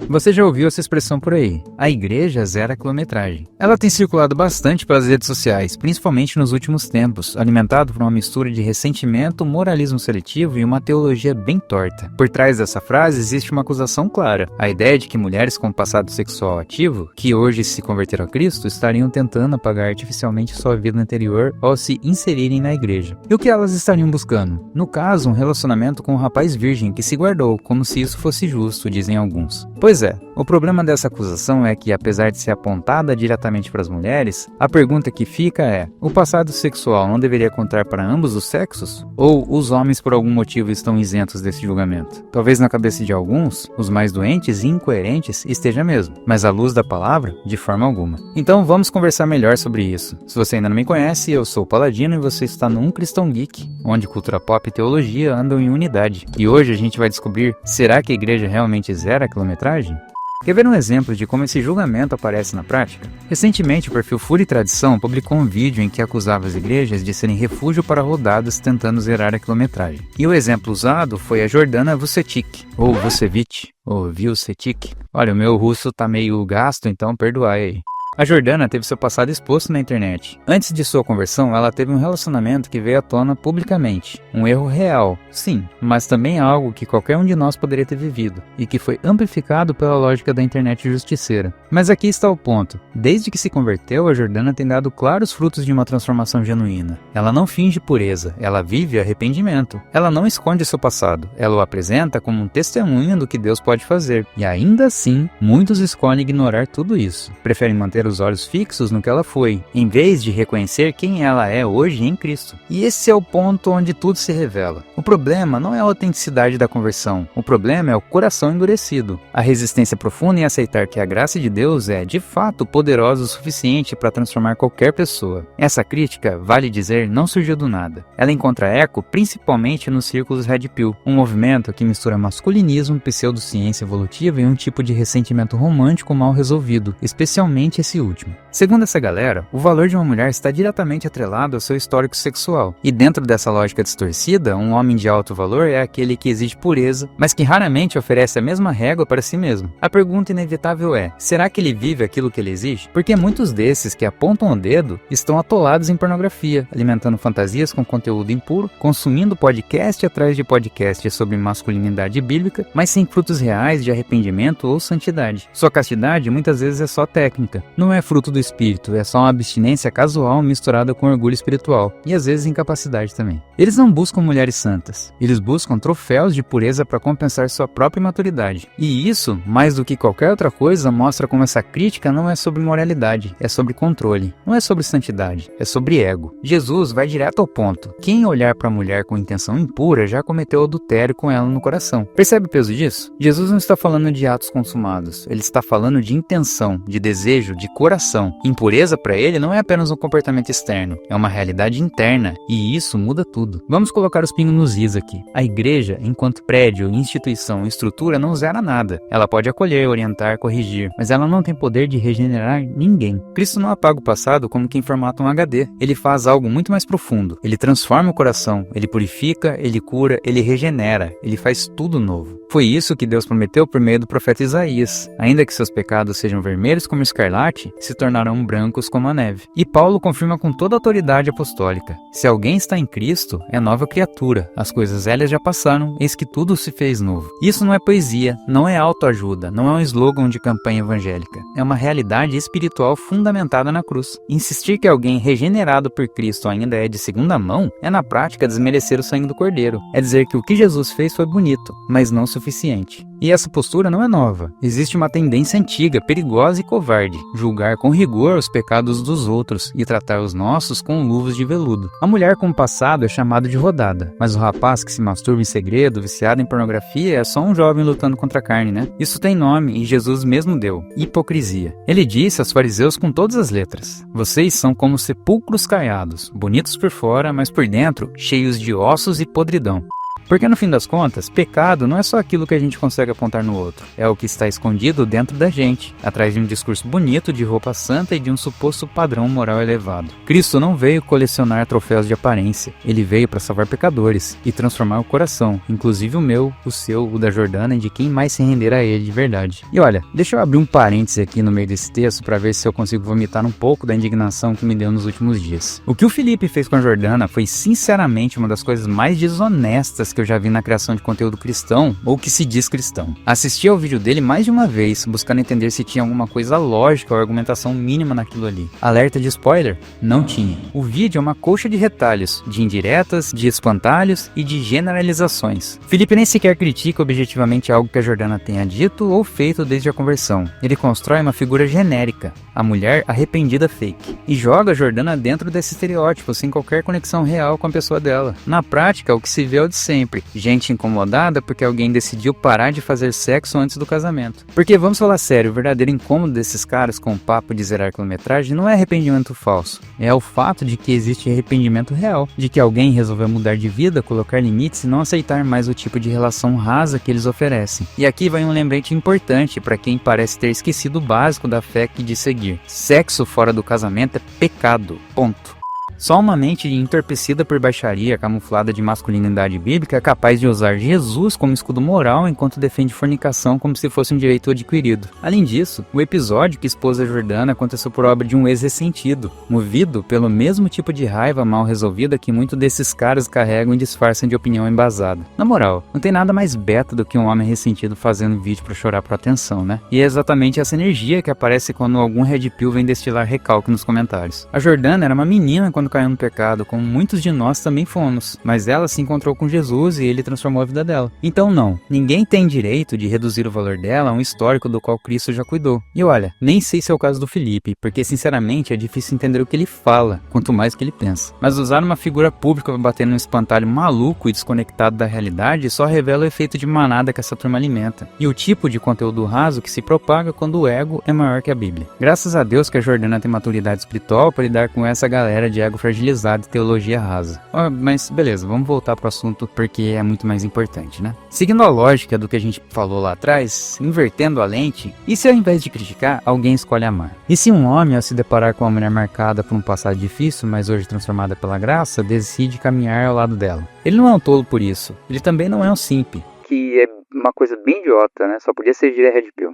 Você já ouviu essa expressão por aí? A igreja zera a quilometragem. Ela tem circulado bastante pelas redes sociais, principalmente nos últimos tempos, alimentado por uma mistura de ressentimento, moralismo seletivo e uma teologia bem torta. Por trás dessa frase existe uma acusação clara: a ideia de que mulheres com passado sexual ativo, que hoje se converteram a Cristo, estariam tentando apagar artificialmente sua vida anterior ao se inserirem na igreja. E o que elas estariam buscando? No caso, um relacionamento com um rapaz virgem que se guardou, como se isso fosse justo, dizem alguns. Pois é, o problema dessa acusação é que, apesar de ser apontada diretamente para as mulheres, a pergunta que fica é: o passado sexual não deveria contar para ambos os sexos? Ou os homens por algum motivo estão isentos desse julgamento? Talvez na cabeça de alguns, os mais doentes e incoerentes, esteja mesmo, mas à luz da palavra, de forma alguma. Então vamos conversar melhor sobre isso. Se você ainda não me conhece, eu sou o Paladino e você está no Um Cristão Geek, onde cultura pop e teologia andam em unidade. E hoje a gente vai descobrir: será que a igreja realmente zera a quilometragem? Quer ver um exemplo de como esse julgamento aparece na prática? Recentemente, o perfil Fúria e Tradição publicou um vídeo em que acusava as igrejas de serem refúgio para rodadas tentando zerar a quilometragem. E o exemplo usado foi a Jordana Vucetic, ou Vucevic, ou Vucetic. Olha, o meu russo tá meio gasto, então perdoai aí. A Jordana teve seu passado exposto na internet. Antes de sua conversão, ela teve um relacionamento que veio à tona publicamente. Um erro real, sim, mas também algo que qualquer um de nós poderia ter vivido, e que foi amplificado pela lógica da internet justiceira. Mas aqui está o ponto: desde que se converteu, a Jordana tem dado claros frutos de uma transformação genuína. Ela não finge pureza, ela vive arrependimento. Ela não esconde seu passado, ela o apresenta como um testemunho do que Deus pode fazer. E ainda assim, muitos escolhem ignorar tudo isso. Preferem manter os olhos fixos no que ela foi, em vez de reconhecer quem ela é hoje em Cristo. E esse é o ponto onde tudo se revela. O problema não é a autenticidade da conversão, o problema é o coração endurecido. A resistência profunda em aceitar que a graça de Deus é, de fato, poderosa o suficiente para transformar qualquer pessoa. Essa crítica, vale dizer, não surgiu do nada. Ela encontra eco principalmente nos círculos Red Pill, um movimento que mistura masculinismo, pseudociência evolutiva e um tipo de ressentimento romântico mal resolvido, especialmente esse último. Segundo essa galera, o valor de uma mulher está diretamente atrelado ao seu histórico sexual. E dentro dessa lógica distorcida, um homem de alto valor é aquele que exige pureza, mas que raramente oferece a mesma régua para si mesmo. A pergunta inevitável é: será que ele vive aquilo que ele exige? Porque muitos desses que apontam o dedo estão atolados em pornografia, alimentando fantasias com conteúdo impuro, consumindo podcast atrás de podcast sobre masculinidade bíblica, mas sem frutos reais de arrependimento ou santidade. Sua castidade muitas vezes é só técnica. Não é fruto do espírito, é só uma abstinência casual misturada com orgulho espiritual, e às vezes incapacidade também. Eles não buscam mulheres santas, eles buscam troféus de pureza para compensar sua própria imaturidade. E isso, mais do que qualquer outra coisa, mostra como essa crítica não é sobre moralidade, é sobre controle. Não é sobre santidade, é sobre ego. Jesus vai direto ao ponto: quem olhar para a mulher com intenção impura já cometeu adultério com ela no coração. Percebe o peso disso? Jesus não está falando de atos consumados, ele está falando de intenção, de desejo, de coração. Impureza para ele não é apenas um comportamento externo, é uma realidade interna, e isso muda tudo. Vamos colocar os pingos nos is aqui. A igreja, enquanto prédio, instituição, estrutura, não zera nada. Ela pode acolher, orientar, corrigir, mas ela não tem poder de regenerar ninguém. Cristo não apaga o passado como quem formata um HD. Ele faz algo muito mais profundo. Ele transforma o coração, ele purifica, ele cura, ele regenera, ele faz tudo novo. Foi isso que Deus prometeu por meio do profeta Isaías: ainda que seus pecados sejam vermelhos como escarlate, se tornarão brancos como a neve. E Paulo confirma com toda a autoridade apostólica: se alguém está em Cristo, é nova criatura. As coisas velhas já passaram, eis que tudo se fez novo. Isso não é poesia, não é autoajuda, não é um slogan de campanha evangélica. É uma realidade espiritual fundamentada na cruz. Insistir que alguém regenerado por Cristo ainda é de segunda mão é na prática desmerecer o sangue do Cordeiro. É dizer que o que Jesus fez foi bonito, mas não suficiente. E essa postura não é nova. Existe uma tendência antiga, perigosa e covarde: julgar com rigor os pecados dos outros e tratar os nossos com luvas de veludo. A mulher com passado é chamada de rodada, mas o rapaz que se masturba em segredo, viciado em pornografia, é só um jovem lutando contra a carne, né? Isso tem nome e Jesus mesmo deu: hipocrisia. Ele disse aos fariseus com todas as letras: vocês são como sepulcros caiados, bonitos por fora, mas por dentro cheios de ossos e podridão. Porque no fim das contas, pecado não é só aquilo que a gente consegue apontar no outro, é o que está escondido dentro da gente, atrás de um discurso bonito, de roupa santa e de um suposto padrão moral elevado. Cristo não veio colecionar troféus de aparência, ele veio para salvar pecadores e transformar o coração, inclusive o meu, o seu, o da Jordana e de quem mais se render a ele de verdade. E olha, deixa eu abrir um parêntese aqui no meio desse texto para ver se eu consigo vomitar um pouco da indignação que me deu nos últimos dias. O que o Felipe fez com a Jordana foi sinceramente uma das coisas mais desonestas que eu já vi na criação de conteúdo cristão ou que se diz cristão. Assisti ao vídeo dele mais de uma vez, buscando entender se tinha alguma coisa lógica ou argumentação mínima naquilo ali. Alerta de spoiler? Não tinha. O vídeo é uma colcha de retalhos, de indiretas, de espantalhos e de generalizações. Felipe nem sequer critica objetivamente algo que a Jordana tenha dito ou feito desde a conversão. Ele constrói uma figura genérica, a mulher arrependida fake, e joga a Jordana dentro desse estereótipo, sem qualquer conexão real com a pessoa dela. Na prática, o que se vê é o de sempre. Gente incomodada porque alguém decidiu parar de fazer sexo antes do casamento. Porque, vamos falar sério, o verdadeiro incômodo desses caras com o papo de zerar quilometragem não é arrependimento falso. É o fato de que existe arrependimento real. De que alguém resolveu mudar de vida, colocar limites e não aceitar mais o tipo de relação rasa que eles oferecem. E aqui vai um lembrete importante para quem parece ter esquecido o básico da fé que diz seguir. Sexo fora do casamento é pecado. Ponto. Só uma mente entorpecida por baixaria camuflada de masculinidade bíblica é capaz de usar Jesus como escudo moral enquanto defende fornicação como se fosse um direito adquirido. Além disso, o episódio que expôs a Jordana aconteceu por obra de um ex-ressentido, movido pelo mesmo tipo de raiva mal resolvida que muitos desses caras carregam e disfarçam de opinião embasada. Na moral, não tem nada mais beta do que um homem ressentido fazendo vídeo pra chorar por atenção, né? E é exatamente essa energia que aparece quando algum red pill vem destilar recalque nos comentários. A Jordana era uma menina quando caiu no pecado, como muitos de nós também fomos, mas ela se encontrou com Jesus e ele transformou a vida dela. Então não, ninguém tem direito de reduzir o valor dela a um histórico do qual Cristo já cuidou. E olha, nem sei se é o caso do Felipe, porque sinceramente é difícil entender o que ele fala, quanto mais o que ele pensa. Mas usar uma figura pública para bater num espantalho maluco e desconectado da realidade só revela o efeito de manada que essa turma alimenta, e o tipo de conteúdo raso que se propaga quando o ego é maior que a Bíblia. Graças a Deus que a Jordana tem maturidade espiritual para lidar com essa galera de ego fragilizado e teologia rasa. Mas beleza, vamos voltar pro assunto porque é muito mais importante, né? Seguindo a lógica do que a gente falou lá atrás, invertendo a lente, e se ao invés de criticar, alguém escolhe amar? E se um homem, ao se deparar com uma mulher marcada por um passado difícil, mas hoje transformada pela graça, decide caminhar ao lado dela? Ele não é um tolo por isso, ele também não é um simp, que é uma coisa bem idiota, né? Só podia ser gíria red pill.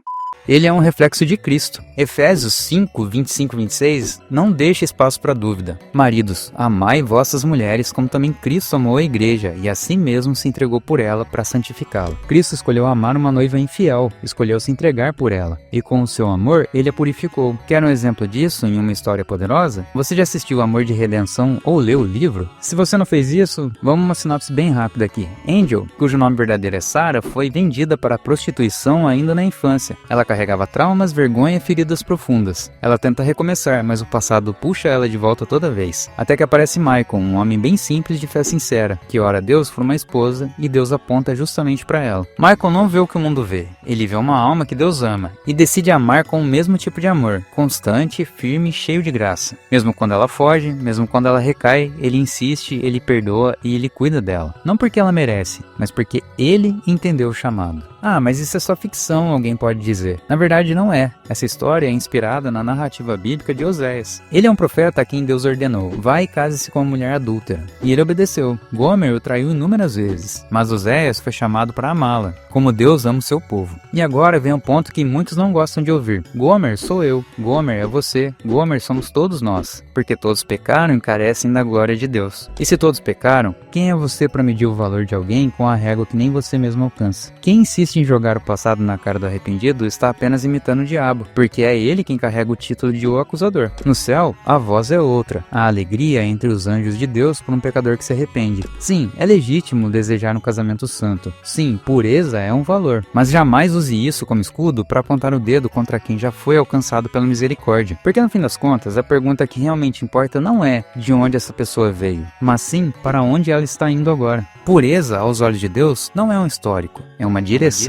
Ele é um reflexo de Cristo. Efésios 5, 25 e 26 não deixa espaço para dúvida. Maridos, amai vossas mulheres como também Cristo amou a igreja e assim mesmo se entregou por ela para santificá-la. Cristo escolheu amar uma noiva infiel, escolheu se entregar por ela e com o seu amor ele a purificou. Quer um exemplo disso em uma história poderosa? Você já assistiu Amor de Redenção ou leu o livro? Se você não fez isso, vamos uma sinopse bem rápida aqui. Angel, cujo nome verdadeiro é Sarah, foi vendida para a prostituição ainda na infância. Ela carregava traumas, vergonha e feridas profundas. Ela tenta recomeçar, mas o passado puxa ela de volta toda vez. Até que aparece Michael, um homem bem simples de fé sincera, que ora a Deus por uma esposa e Deus aponta justamente para ela. Michael não vê o que o mundo vê, ele vê uma alma que Deus ama e decide amar com o mesmo tipo de amor, constante, firme, cheio de graça. Mesmo quando ela foge, mesmo quando ela recai, ele insiste, ele perdoa e ele cuida dela. Não porque ela merece, mas porque ele entendeu o chamado. Ah, mas isso é só ficção, alguém pode dizer. Na verdade não é. Essa história é inspirada na narrativa bíblica de Oséias. Ele é um profeta a quem Deus ordenou: vai e case-se com uma mulher adúltera. E ele obedeceu. Gomer o traiu inúmeras vezes, mas Oséias foi chamado para amá-la, como Deus ama o seu povo. E agora vem um ponto que muitos não gostam de ouvir. Gomer sou eu, Gomer é você, Gomer somos todos nós, porque todos pecaram e carecem da glória de Deus. E se todos pecaram, quem é você para medir o valor de alguém com a régua que nem você mesmo alcança? Quem insiste em jogar o passado na cara do arrependido está apenas imitando o diabo, porque é ele quem carrega o título de o acusador. No céu, a voz é outra, a alegria é entre os anjos de Deus por um pecador que se arrepende. Sim, é legítimo desejar um casamento santo. Sim, pureza é um valor, mas jamais use isso como escudo para apontar o dedo contra quem já foi alcançado pela misericórdia. Porque no fim das contas, a pergunta que realmente importa não é de onde essa pessoa veio, mas sim para onde ela está indo agora. Pureza, aos olhos de Deus, não é um histórico, é uma direção.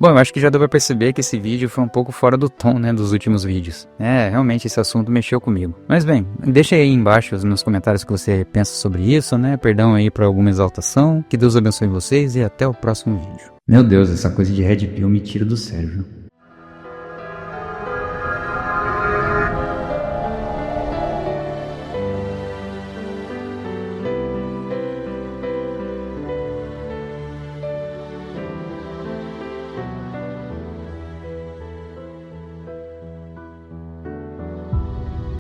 Bom, eu acho que já deu pra perceber que esse vídeo foi um pouco fora do tom, né, dos últimos vídeos. Realmente esse assunto mexeu comigo. Mas bem, deixa aí embaixo nos comentários o que você pensa sobre isso, né? Perdão aí por alguma exaltação. Que Deus abençoe vocês e até o próximo vídeo. Meu Deus, essa coisa de Red Pill me tira do sério.